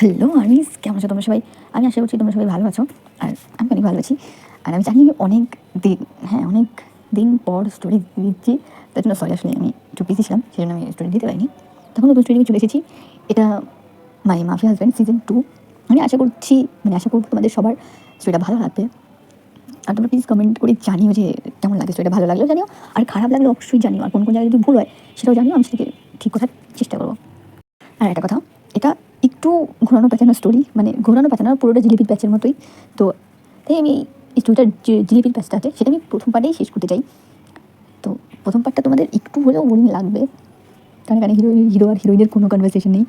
Hello Anis, কেমন আছো তোমরা সবাই? আমি আশা করছি তোমরা সবাই ভালো আছো। আর আমি অনেক ভালো আছি। আর আমি জানি আমি অনেক দিন পর স্টোরি দিচ্ছি। তার জন্য সরি, আসলে আমি একটু বিজি ছিলাম, সেই জন্য আমি স্টোরি দিতে পারিনি। তখন নতুন স্টোরি আমি চলে এসেছি। এটা মাই মাফিয়া হাজব্যান্ড সিজন 2। আমি আশা করবো তোমাদের সবার স্টোরিটা ভালো লাগবে। আর তোমরা প্লিজ কমেন্ট করে জানিও যে কেমন লাগে স্টোরিটা। ভালো লাগলেও জানিও, আর খারাপ লাগলে অবশ্যই জানিও। আর কোন কোন জায়গায় যদি ভুল হয় সেটাও জানিও, আমি সেটাকে ঠিক করার চেষ্টা করবো। আর একটা কথা, এটা একটু ঘোরানো পেঁচানো স্টোরি, মানে ঘোরানো পেঁচানো পুরোটা জিলিপির প্যাচের মতোই। তো তাই আমি এই স্টোরিটার যে জিলিপির প্যাচটা আছে সেটা আমি প্রথম পার্টেই শেষ করতে চাই। তো প্রথম পার্টটা তোমাদের একটু হলেও বোরিং লাগবে, কারণ এখানে হিরো আর হিরোইনের কোনো কনভারসেশন নেই।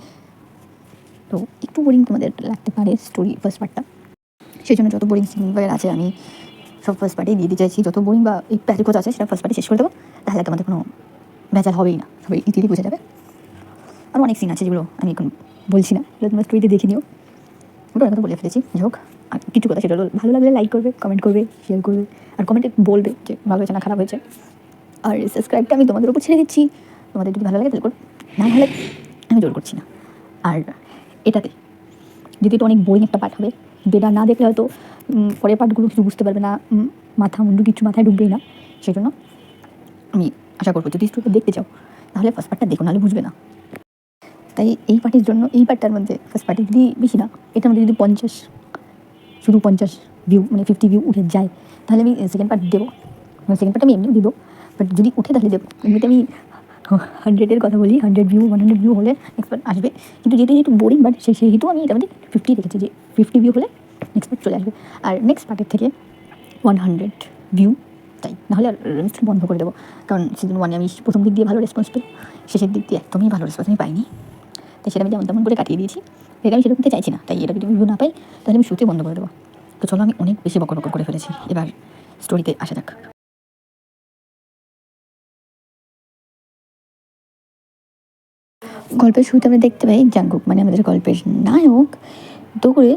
তো একটু বোরিং তোমাদের লাগতে পারে স্টোরি ফার্স্ট পার্টটা। সেই জন্য যত বোরিং সিন আছে আমি সব ফার্স্ট পার্টেই দিয়ে দিতে চাইছি। যত বোরিং বা এই প্যাচের কথা আছে সেটা ফার্স্ট পার্টে শেষ করে দেবো, তাহলে তোমাদের কোনো বেজার হবেই না, সবাই ইজিলি বুঝে যাবে। আর অনেক সিন আছে যেগুলো আমি এখন বলছি না, সেটা তোমরা স্টোরিতে দেখে নিও। ওটা কথা বলে ফেলেছি, যাই হোক। আর কিছু কথা, সেটা হলো ভালো লাগলে লাইক করবে, কমেন্ট করবে, শেয়ার করবে, আর কমেন্টে বলবে যে ভালো হয়েছে না খারাপ হয়েছে। আর সাবস্ক্রাইবটা আমি তোমাদের উপর ছেড়ে দিচ্ছি, তোমাদের যদি ভালো লাগে তাহলে করো, না ভালো লাগে আমি জোর করছি না। আর এটাতে যদি এটা অনেক বোরিং একটা পার্ট হবে, যেটা না দেখলে হয়তো পরের পার্টগুলো কিছু বুঝতে পারবে না, মাথা মুন্ডু কিছু মাথায় ঢুকবেই না। সেই জন্য আমি আশা করবো যদি স্টোরিটা দেখতে চাও তাহলে ফার্স্ট পার্টটা দেখো, নাহলে বুঝবে না। তাই এই পার্টির জন্য এই পার্টটার মধ্যে ফার্স্ট পার্টি যদি বেশি না, এটার মধ্যে যদি 50 ভিউ, মানে 50 ভিউ উঠে যায়, তাহলে আমি সেকেন্ড পার্ট দেবো। সেকেন্ড পার্ট আমি এমনিও দিব, বাট যদি উঠে তাহলে দেবো। এমনিতে আমি 100-এর কথা বলি, 100 ভিউ হলে নেক্সট পার্ট আসবে। কিন্তু যেহেতু বোরিং বাট সেহেতু আমি এটা মধ্যে 50 রেখেছি, যে 50 ভিউ হলে নেক্সট পার্ট চলে আসবে। আর নেক্সট পার্টের থেকে 100 ভিউ চাই, নাহলে আর বন্ধ করে দেবো। কারণ সিজন 1-এ আমি প্রথম দিক দিয়ে ভালো রেসপন্স পেল, শেষের দিক দিয়ে একদমই ভালো রেসপন্স আমি পাইনি। তাই সেটা আমি যেমন তেমন করে কাটিয়ে দিয়েছি। এটা আমি সেটা করতে চাইছি না, তাই এটা যদি ভিউ না পাই তাহলে আমি শুতে বন্ধ করে দেবো। তো চলো, আমি অনেক বেশি বকর করে ফেলেছি, এবার স্টোরিতে আসা যাক। গল্পের শুরুতে আমরা দেখতে পাই জাঙ্কুক, মানে আমাদের গল্পের নায়ক, দৌড়ে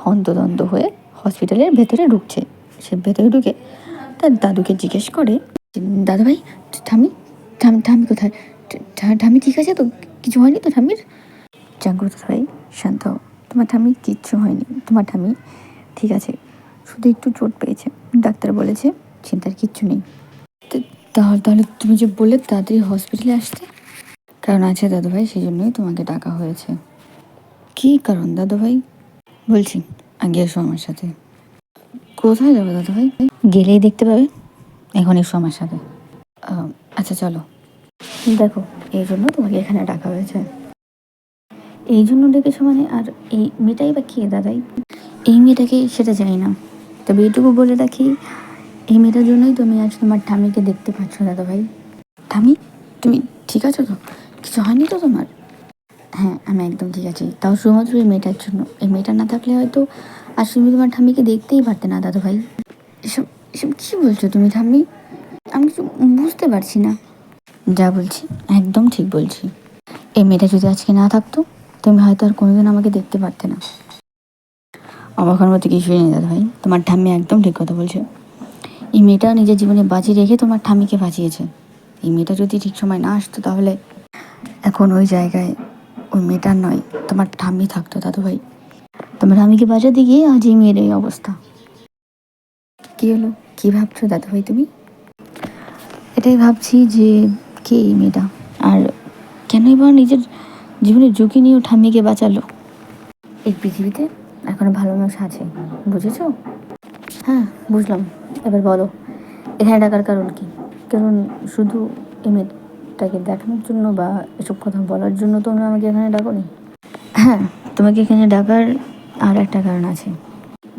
হন্তদন্ত হয়ে হসপিটালের ভেতরে ঢুকছে। সে ভেতরে ঢুকে তার দাদুকে জিজ্ঞেস করে, দাদা ভাই, ঠামি ঠামি ঠামি কোথায়? ঠামি ঠিক আছে তো? কিছু হয়নি তো ঠামির? জাঙ্কুক, দাদা ভাই শান্ত হও, তোমার ঠামি কিচ্ছু হয়নি, তোমার ঠামি ঠিক আছে, শুধু একটু চোট পেয়েছে, ডাক্তার বলেছে চিন্তার কিচ্ছু নেই। তাহলে তুমি যে বললে তাড়াতাড়ি হসপিটালে আসতে? কারণ আছে দাদু ভাই, সেই জন্যই তোমাকে ডাকা হয়েছে। কী কারণ দাদু ভাই? বলছি, আগে এসো আমার সাথে। কোথায় যাবো দাদু ভাই? গেলেই দেখতে পাবে, এখন এসো আমার সাথে। আচ্ছা চলো। দেখো, এই জন্য তোমাকে এখানে ডাকা হয়েছে। এই জন্য ডেকেছো মানে? আর এই মেয়েটাই বা কে দাদাই? এই মেয়েটাকে সেটা জানি না, তবে এটুকু বলে রাখি, এই মেয়েটার জন্যই তুমি আজ তোমার ঠামিকে দেখতে পাচ্ছ দাদা ভাই। ঠামি, তুমি ঠিক আছো তো? কিছু হয়নি তো তোমার? হ্যাঁ, আমি একদম ঠিক আছি, তাও শুধুমাত্র এই মেয়েটার জন্য। এই মেয়েটা না থাকলে হয়তো আজ তুমি তোমার ঠাম্মিকে দেখতেই পারতে না দাদু ভাই। এসব এসব কী বলছো তুমি ঠাম্মি? আমি কিছু বুঝতে পারছি না। যা বলছি একদম ঠিক বলছি। এই মেয়েটা যদি আজকে না থাকতো, তুমি হয়তো আর কোনোদিন আমাকে দেখতে পারতে না। অবাকের মতো কিছুই নেই দাদা ভাই, তোমার ঠাম্মি একদম ঠিক কথা বলছে। এই মেয়েটা নিজের জীবনে বাজি রেখে তোমার ঠাম্মিকে বাঁচিয়েছে। এই মেয়েটা যদি ঠিক সময় না আসতো, তাহলে এখন ওই জায়গায় ওই মেয়েটার নয়, তোমার ঠাম্মি থাকতো দাদু ভাই। তোমার ঠাম্মিকে বাঁচাতে গিয়ে আজ এই মেয়ের এই অবস্থা। কী হলো, কী ভাবছো দাদু ভাই তুমি? এটাই ভাবছি যে কে এই মেয়েটা, আর কেনই বা নিজের জীবনের ঝুঁকি নিয়েও ঠাম্মিকে বাঁচালো। এই পৃথিবীতে এখনো ভালো মানুষ আছে, বুঝেছো? হ্যাঁ, বুঝলাম। এবার বলো, এখানে ডাকার কারণ কি? কারণ শুধু এই মেয়েটাকে দেখানোর জন্য বা এসব কথা বলার জন্য তোমরা আমাকে এখানে ডাকোনি? হ্যাঁ, তোমাকে এখানে ডাকার আর একটা কারণ আছে।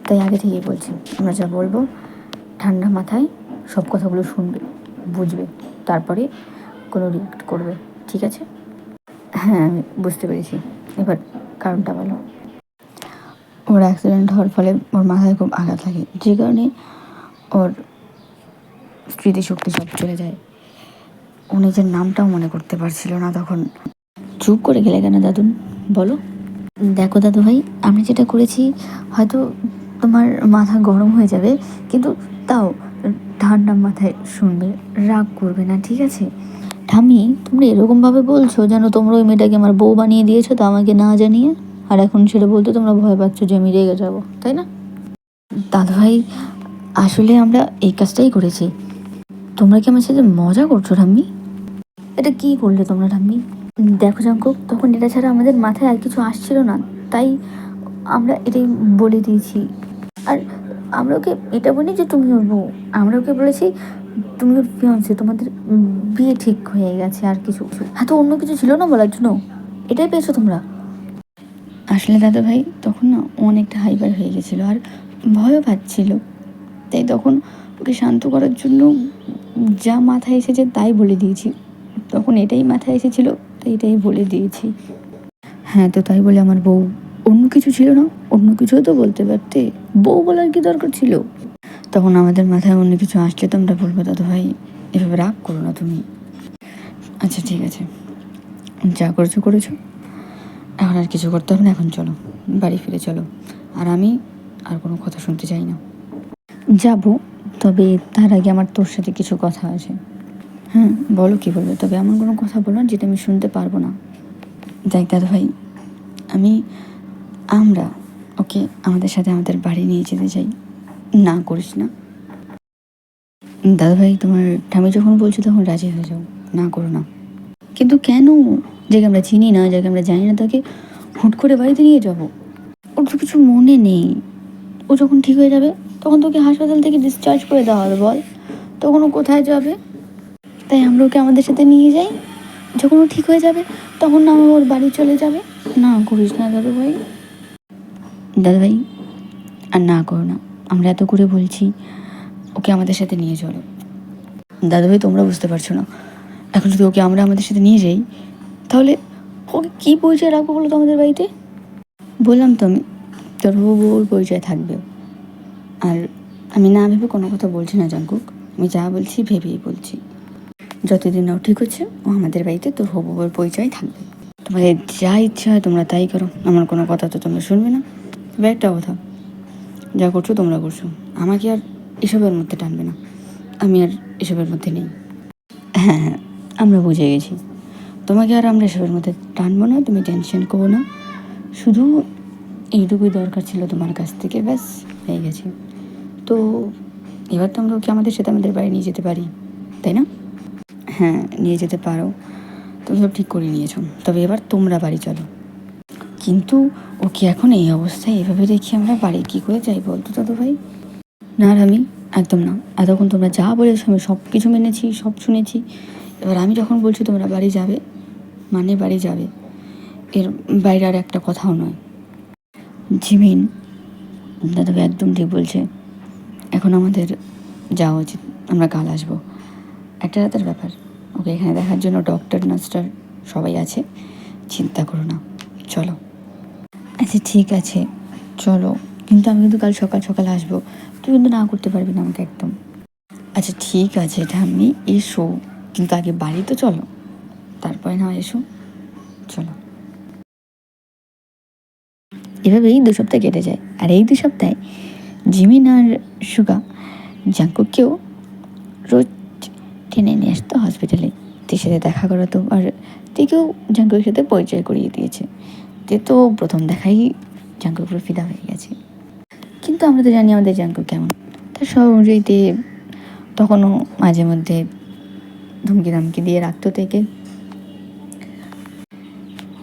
তাই আগে থেকেই বলছি, আমরা যা বলবো ঠান্ডা মাথায় সব কথাগুলো শুনবে, বুঝবে, তারপরে কোনো রিয়াক্ট করবে, ঠিক আছে? হ্যাঁ, আমি বুঝতে পেরেছি। এবার কারণটা বলো। ওর অ্যাক্সিডেন্ট হওয়ার ফলে ওর মাথায় খুব আঘাত লাগে, যে কারণে ওর স্মৃতিশক্তি সব চলে যায়। ও নিজের নামটাও মনে করতে পারছিল না তখন। চুপ করে গেলে কেন দাদু, বলো। দেখো দাদু ভাই, আমি যেটা করেছি হয়তো তোমার মাথা গরম হয়ে যাবে, কিন্তু তাও ঠান্ডা মাথায় শুনবে, রাগ করবে না, ঠিক আছে? ঠামি, তোমরা এরকমভাবে বলছো যেন তোমরা ওই মেয়েটাকে আমার বউ বানিয়ে দিয়েছো, তো আমাকে না জানিয়ে। আর এখন সেটা বলতে তোমরা ভয় পাচ্ছ যে আমি রেগে যাবো, তাই না? দাদাভাই, আসলে আমরা এই কাজটাই করেছি। তোমরা কি আমার সাথে মজা করছো ঠাম্মি? এটা কি করলে তোমরা ঠাম্মি? দেখো জাঙ্কুক, তখন এটা ছাড়া আমাদের মাথায় আর কিছু আসছিল না, তাই আমরা এটাই বলে দিয়েছি। আর আমরা ওকে এটা বলি যে তুমি ওর বউ, আমরা ওকে বলেছি তুমি ওর ফিয়ান্সে, তোমাদের বিয়ে ঠিক হয়ে গেছে, আর কিছু হ্যাঁ, তো অন্য কিছু ছিল না বলার জন্য, এটাই পেয়েছো তোমরা। আসলে দাদাভাই তখন না অনেকটা হাইপার হয়ে গেছিলো আর ভয়ও পাচ্ছিল, তাই তখন ওকে শান্ত করার জন্য যা মাথায় এসেছে তাই বলে দিয়েছি। তখন এটাই মাথায় এসেছিলো, তাই এটাই বলে দিয়েছি। হ্যাঁ, তো তাই বলে আমার বউ, অন্য কিছু ছিল না? অন্য কিছুও তো বলতে পারতে, বউ বলার কি দরকার ছিল? তখন আমাদের মাথায় অন্য কিছু আসলে তো আমরা বলবো দাদাভাই, এভাবে রাগ করো না তুমি। আচ্ছা ঠিক আছে, যা করেছো করেছো, এখন আর কিছু করতে হবে না, এখন চলো বাড়ি ফিরে চলো। আর আমি আর কোনো কথা শুনতে চাই না। যাব, তবে তার আগে আমার তোর সাথে কিছু কথা আছে। হ্যাঁ বলো, কী বলবে, তবে এমন কোনো কথা বলো না যেটা আমি শুনতে পারবো না। দেখ দাদাভাই, আমরা ওকে আমাদের সাথে আমাদের বাড়ি নিয়ে যেতে চাই। না করিস না দাদাভাই, তোমার ঠামি যখন বলছো তখন রাজি হয়ে যাও, না করো না। কিন্তু কেন? যাকে আমরা চিনি না, যাকে আমরা জানি না, তাকে হুট করে বাড়িতে নিয়ে যাব? ওর তো কিছু মনে নেই। ও যখন ঠিক হয়ে যাবে তখন তোকে হাসপাতাল থেকে ডিসচার্জ করে দেওয়া হবে, বল। তখন ও কোথায় যাবে? তাই আমরা ওকে আমাদের সাথে নিয়ে যাই, যখন ও ঠিক হয়ে যাবে তখন না ওর বাড়ি চলে যাবে। না করিস না দাদাভাই। দাদাভাই আর না করো না, আমরা এত করে বলছি, ওকে আমাদের সাথে নিয়ে চলো। দাদাভাই তোমরা বুঝতে পারছো না, এখন যদি ওকে আমরা আমাদের সাথে নিয়ে যাই তাহলে ওকে কী পরিচয় রাখবো বলো তো আমাদের বাড়িতে? বললাম তো আমি, তোর বউর পরিচয় থাকবে। আর আমি না ভেবে কোনো কথা বলছি না জাঙ্কুক, আমি যা বলছি ভেবেই বলছি। যতদিন নাও ঠিক হচ্ছে, ও আমাদের বাড়িতে তোর বউর পরিচয় থাকবে। তোমাদের যা ইচ্ছা হয় তোমরা তাই করো, আমার কোনো কথা তো তোমরা শুনবে না। তবে একটা কথা, যা করছো তোমরা করছো, আমাকে আর এসবের মধ্যে টানবে না, আমি আর এসবের মধ্যে নেই। হ্যাঁ হ্যাঁ, আমরা বুঝে গেছি, তোমাকে আর আমরা এসবের মধ্যে টানবো না, তুমি টেনশন করো না। শুধু এইটুকুই দরকার ছিল তোমার কাছ থেকে, ব্যাস হয়ে গেছে। তো এবার তো আমরা ওকে আমাদের সাথে আমাদের বাড়ি নিয়ে যেতে পারি, তাই না? হ্যাঁ নিয়ে যেতে পারো, তুমি সব ঠিক করে নিয়েছো, তবে এবার তোমরা বাড়ি চলো। কিন্তু ওকে এখন এই অবস্থায় এভাবে রেখে আমরা বাড়ি কী করে যাই বলতো দাদুভাই? না আর আমি একদম না, এতক্ষণ তোমরা যা বলেছো আমি সব কিছু মেনেছি, সব শুনেছি। এবার আমি যখন বলছি তোমরা বাড়ি যাবে মানে বাড়ি যাবে, এর বাইরে আর একটা কথাও নয়। জিমিন, দাদাভাই একদম ঠিক বলছে, এখন আমাদের যাওয়া উচিত, আমরা কাল আসবো। একটা রাতের ব্যাপার, ওকে এখানে দেখার জন্য ডক্টর নার্সটার সবাই আছে, চিন্তা করো না, চলো। আচ্ছা ঠিক আছে চলো, কিন্তু আমি কিন্তু কাল সকাল সকাল আসবো, তুই কিন্তু না করতে পারবি না আমাকে একদম। আচ্ছা ঠিক আছে ঠাম্মি, এসো, কিন্তু আগে বাড়ি তো চলো, তারপরে না এসো, চলো। এভাবেই 2 সপ্তাহ কেটে যায়, আর এই 2 সপ্তাহে জিমিন আর সুগা জাঙ্কুককেও রোজ টেনে নিয়ে আসতো হসপিটালে, তের সাথে দেখা করাতো, আর তেকেও জাঙ্কুকের সাথে পরিচয় করিয়ে দিয়েছে। তে তো প্রথম দেখাই জাঙ্কুর উপর ফিদা হয়ে গেছে। কিন্তু আমরা তো জানি আমাদের জাঙ্কুক কেমন, তার সব অনুযায়ীতে তখনও মাঝে মধ্যে ধমকি ধামকি দিয়ে রাখতো থেকে।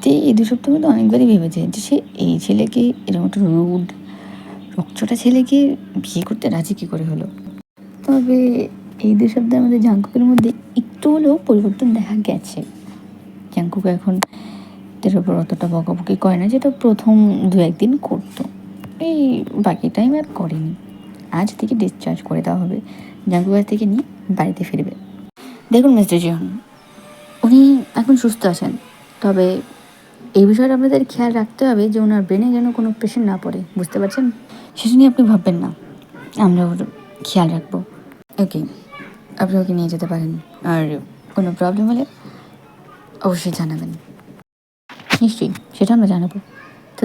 তে এই 2 সপ্তাহ মধ্যে অনেকবারই ভেবেছে যে সে এই ছেলেকে, এরকম একটা রুড রকচটা ছেলেকে বিয়ে করতে রাজি কী করে হলো। তবে এই 2 সপ্তাহের মধ্যে জাঙ্কুকের মধ্যে একটু হলেও পরিবর্তন দেখা গেছে। জাঙ্কুক এখন তের ওপর অতটা বকাবকি করে না, যেটা প্রথম 2-1 দিন করতো, এই বাকি টাইম আর করেনি। আজ থেকে ডিসচার্জ করে দেওয়া হবে, জাঙ্কুক আজ থেকে নিয়ে বাড়িতে ফিরবে। দেখুন মিস্টার জিহন, উনি এখন সুস্থ আছেন, তবে এই বিষয়টা আপনাদের খেয়াল রাখতে হবে যে ওনার ব্রেনে যেন কোনো প্রেশার না পড়ে, বুঝতে পারছেন? সেটা নিয়ে আপনি ভাববেন না, আমরা ওর খেয়াল রাখবো। ওকে, আপনি ওকে নিয়ে যেতে পারেন, আর কোনো প্রবলেম হলে অবশ্যই জানাবেন। নিশ্চয়ই, সেটা আমরা জানাবো। তো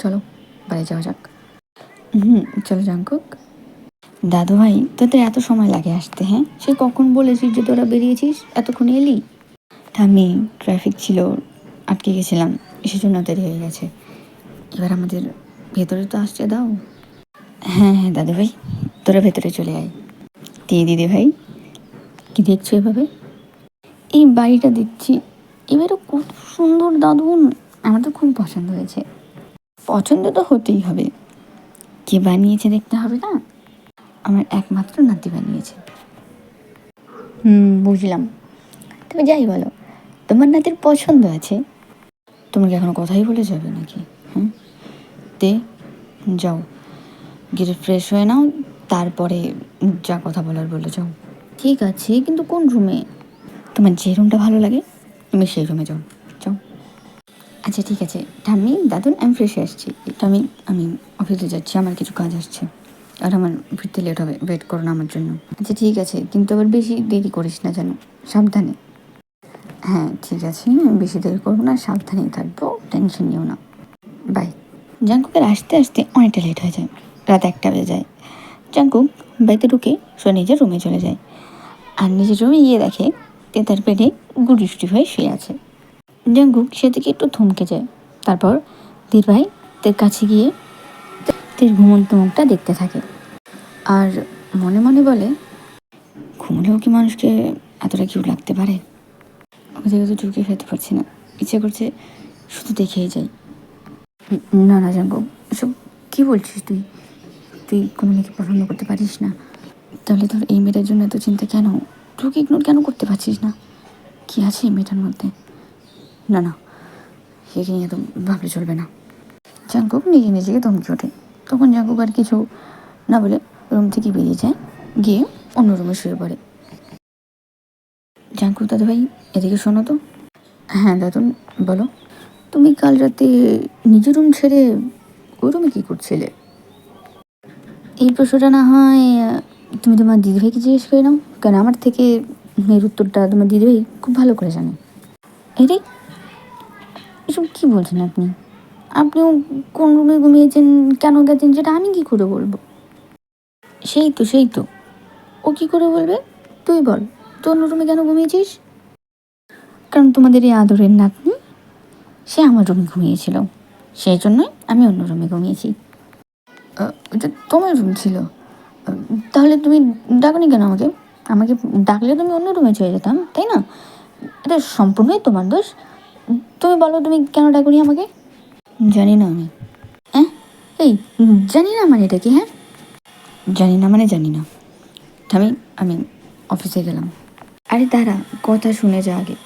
চলো বাড়ি যাওয়া যাক। চলো জাঙ্কুক। দাদু ভাই, তোদের এত সময় লাগে আসতে? হ্যাঁ, সে কখন বলেছিস যে তোরা বেরিয়েছিস, এতক্ষণ এলি? আমি ট্রাফিক ছিল, আটকে গেছিলাম, সেজন্য দেরি হয়ে গেছে। এবার আমাদের ভেতরে তো আসতে দাও। হ্যাঁ হ্যাঁ দাদু ভাই, তোরা ভেতরে চলে আয়। দিদি ভাই, কি দেখছো এভাবে? এই বাড়িটা দিচ্ছি, এবারে কত সুন্দর দাদু, আমার তো খুব পছন্দ হয়েছে। পছন্দ তো হতেই হবে, কে বানিয়েছে দেখতে হবে না? আমার একমাত্র নাতি বানিয়েছে। বুঝলাম। তুমি যাই বলো, তোমার নাতির পছন্দ আছে, তোমার কি এখনো কথাই বলে যাবে নাকি? হ্যাঁ, তে যাও, গিয়ে ফ্রেশ হয়ে নাও, তারপরে যা কথা বলার বলে যাও। ঠিক আছে, কিন্তু কোন রুমে? তোমার যে রুমটা ভালো লাগে তুমি সেই রুমে যাও, যাও। আচ্ছা ঠিক আছে ঠাম্মি, দাদুন, আমি ফ্রেশে আসছি। আমি আমি অফিসে যাচ্ছি, আমার কিছু কাজ আসছে, আর আমার ফিরতে লেট হবে, ওয়েট করো না আমার জন্য। আচ্ছা ঠিক আছে, কিন্তু আবার বেশি দেরি করিস না যেন, সাবধানে। হ্যাঁ ঠিক আছে, আমি বেশি দেরি করবো না, সাবধানেই থাকবো, টেনশন নিও না। বাই। জাঙ্কুকের আসতে আসতে অনেকটা লেট হয়ে যায়, রাত 1টা বেজে যায়। জাঙ্কুক বাড়িতে ঢুকে সে নিজের রুমে চলে যায়, আর নিজের রুমে গিয়ে দেখে তার পেটে গুটি হয়ে শুয়ে আছে। জাঙ্কুক সে থেকে একটু থমকে যায়, তারপর ধীর ভাই তার কাছে গিয়ে তার ঘুমন্ত মুখটা দেখতে থাকে, আর মনে মনে বলে, ঘুমলেও কি মানুষকে এতটা কিউ লাগতে পারে? ওকে দেখে তো ঢুকে ফেলতে পারছি না, ইচ্ছে করছে শুধু দেখেই যাই। না না জাঙ্কুক, এসব কী বলছিস তুই? তুই কোনো মেয়েকে পছন্দ করতে পারিস না? তাহলে তোর এই মেয়েটার জন্য এত চিন্তা কেন? তোকে ইগনোর কেন করতে পারছিস না? কী আছে এই মেয়েটার মধ্যে? না না, একে নিয়ে তো ভাবলে চলবে না। জাঙ্কুক নিজেকে ধমকে ওঠে। তখন জাঙ্কুক আর কিছু না বলে রুম থেকে বেরিয়ে যায়, গিয়ে অন্য রুমে শুয়ে পড়ে। জাঙ্কুক দাদু ভাই, এদিকে শোনো তো। হ্যাঁ দাদু, বলো। তুমি কাল রাতে নিজের রুম ছেড়ে ওই রুমে কী করছিলে? এই প্রশ্নটা না হয় তুমি তোমার দিদিভাইকে জিজ্ঞেস করে নাও, কেন আমার থেকে এর উত্তরটা তোমার দিদিভাই খুব ভালো করে জানে। এরে, এসব কী বলছেন আপনি? আপনিও কোন রুমে ঘুমিয়েছেন, কেন গেছেন, সেটা আমি কী করে বলবো? সেই তো, ও কী করে বলবে? তুই বল, তুই অন্য রুমে কেন ঘুমিয়েছিস? কারণ তোমাদের এই আদরের নাতনি সে আমার রুমে ঘুমিয়েছিল, সেই জন্যই আমি অন্য রুমে ঘুমিয়েছি। এটা তোমার রুম ছিল? তাহলে তুমি ডাকনি কেন আমাকে? আমাকে ডাকলে তুমি অন্য রুমে চলে যেতাম, তাই না? এটা সম্পূর্ণই তোমার দোষ। তুমি বলো, তুমি কেন ডাকুনি আমাকে? জানি না আমি। হ্যাঁ, এই জানি না মানে এটা কি? হ্যাঁ, জানি না মানে জানি না। আমি আমি অফিসে গেলাম। আরে দাঁড়া, কথা শুনে যা আগে।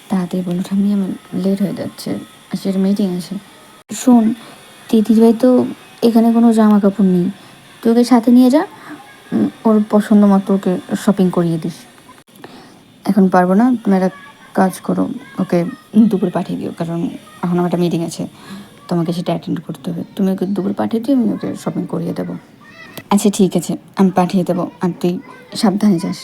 তাড়াতাড়ি বলো ঠাম্মি, আমার লেট হয়ে যাচ্ছে, আজকের মিটিং আছে। শোন, দিদিভাই তো এখানে কোনো জামা কাপড় নেই, তুই ওকে সাথে নিয়ে যা, ওর পছন্দ মতো ওকে শপিং করিয়ে দিস। এখন পারবো না, তুমি একটা কাজ করো, ওকে দুপুর পাঠিয়ে দিও, কারণ এখন আমার একটা মিটিং আছে, তোমাকে সেটা অ্যাটেন্ড করতে হবে। তুমি ওকে দুপুর পাঠিয়ে দিও, আমি ওকে শপিং করিয়ে দেবো। আচ্ছা ঠিক আছে, আমি পাঠিয়ে দেবো, আর তুই সাবধানে যাস।